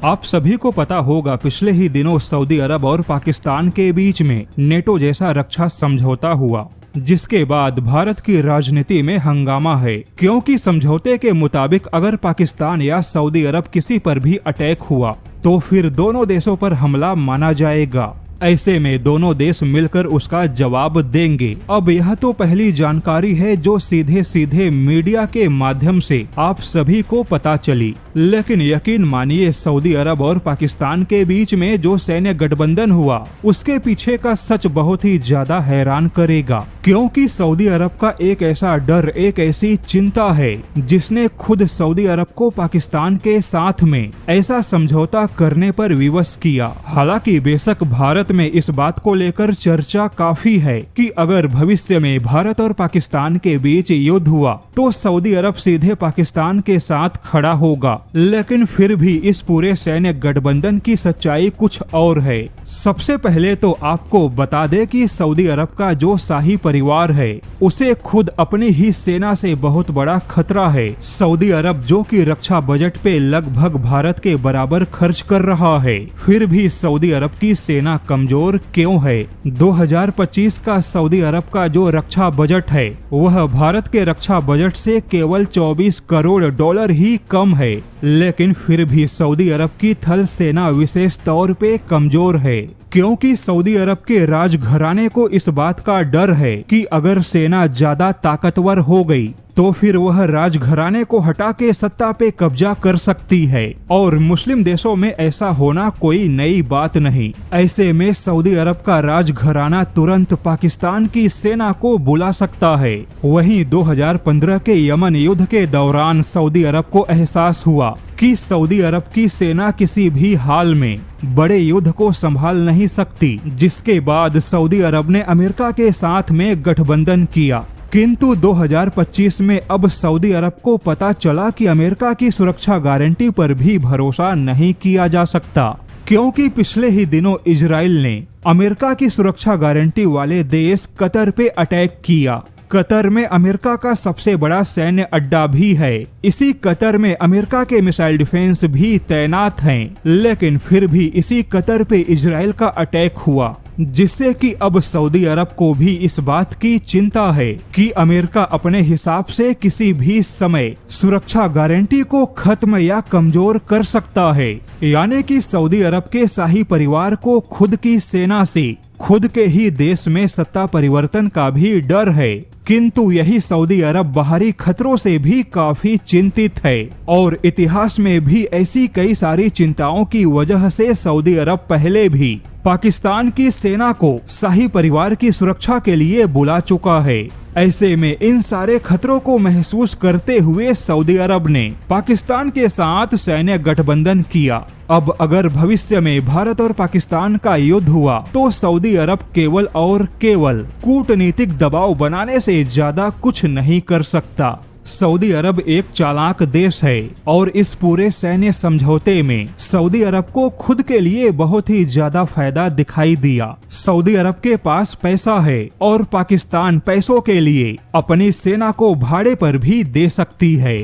आप सभी को पता होगा पिछले ही दिनों सऊदी अरब और पाकिस्तान के बीच में नेटो जैसा रक्षा समझौता हुआ, जिसके बाद भारत की राजनीति में हंगामा है, क्योंकि समझौते के मुताबिक अगर पाकिस्तान या सऊदी अरब किसी पर भी अटैक हुआ तो फिर दोनों देशों पर हमला माना जाएगा। ऐसे में दोनों देश मिलकर उसका जवाब देंगे। अब यह तो पहली जानकारी है जो सीधे सीधे मीडिया के माध्यम से आप सभी को पता चली, लेकिन यकीन मानिए सऊदी अरब और पाकिस्तान के बीच में जो सैन्य गठबंधन हुआ उसके पीछे का सच बहुत ही ज्यादा हैरान करेगा, क्योंकि सऊदी अरब का एक ऐसा डर, एक ऐसी चिंता है जिसने खुद सऊदी अरब को पाकिस्तान के साथ में ऐसा समझौता करने पर विवश किया। हालांकि बेशक भारत में इस बात को लेकर चर्चा काफी है कि अगर भविष्य में भारत और पाकिस्तान के बीच युद्ध हुआ तो सऊदी अरब सीधे पाकिस्तान के साथ खड़ा होगा, लेकिन फिर भी इस पूरे सैन्य गठबंधन की सच्चाई कुछ और है। सबसे पहले तो आपको बता दें कि सऊदी अरब का जो शाही परिवार है उसे खुद अपनी ही सेना से बहुत बड़ा खतरा है। सऊदी अरब जो कि रक्षा बजट पे लगभग भारत के बराबर खर्च कर रहा है, फिर भी सऊदी अरब की सेना कमजोर क्यों है? 2025 का सऊदी अरब का जो रक्षा बजट है वह भारत के रक्षा बजट से केवल 24 करोड़ डॉलर ही कम है, लेकिन फिर भी सऊदी अरब की थल सेना विशेष तौर पे कमजोर है, क्योंकि सऊदी अरब के राजघराने को इस बात का डर है कि अगर सेना ज्यादा ताकतवर हो गई तो फिर वह राजघराने को हटा के सत्ता पे कब्जा कर सकती है, और मुस्लिम देशों में ऐसा होना कोई नई बात नहीं। ऐसे में सऊदी अरब का राजघराना तुरंत पाकिस्तान की सेना को बुला सकता है। वहीं 2015 के यमन युद्ध के दौरान सऊदी अरब को एहसास हुआ कि सऊदी अरब की सेना किसी भी हाल में बड़े युद्ध को संभाल नहीं सकती, जिसके बाद सऊदी अरब ने अमेरिका के साथ में गठबंधन किया। किंतु 2025 में अब सऊदी अरब को पता चला कि अमेरिका की सुरक्षा गारंटी पर भी भरोसा नहीं किया जा सकता, क्योंकि पिछले ही दिनों इजराइल ने अमेरिका की सुरक्षा गारंटी वाले देश कतर पे अटैक किया। कतर में अमेरिका का सबसे बड़ा सैन्य अड्डा भी है। इसी कतर में अमेरिका के मिसाइल डिफेंस भी तैनात हैं, लेकिन फिर भी इसी कतर पे इजराइल का अटैक हुआ, जिससे कि अब सऊदी अरब को भी इस बात की चिंता है कि अमेरिका अपने हिसाब से किसी भी समय सुरक्षा गारंटी को खत्म या कमजोर कर सकता है। यानी कि सऊदी अरब के शाही परिवार को खुद की सेना से खुद के ही देश में सत्ता परिवर्तन का भी डर है, किंतु यही सऊदी अरब बाहरी खतरों से भी काफी चिंतित है, और इतिहास में भी ऐसी कई सारी चिंताओं की वजह से सऊदी अरब पहले भी पाकिस्तान की सेना को शाही परिवार की सुरक्षा के लिए बुला चुका है। ऐसे में इन सारे खतरों को महसूस करते हुए सऊदी अरब ने पाकिस्तान के साथ सैन्य गठबंधन किया। अब अगर भविष्य में भारत और पाकिस्तान का युद्ध हुआ तो सऊदी अरब केवल और केवल कूटनीतिक दबाव बनाने से ज्यादा कुछ नहीं कर सकता। सऊदी अरब एक चालाक देश है, और इस पूरे सैन्य समझौते में सऊदी अरब को खुद के लिए बहुत ही ज्यादा फायदा दिखाई दिया। सऊदी अरब के पास पैसा है और पाकिस्तान पैसों के लिए अपनी सेना को भाड़े पर भी दे सकती है।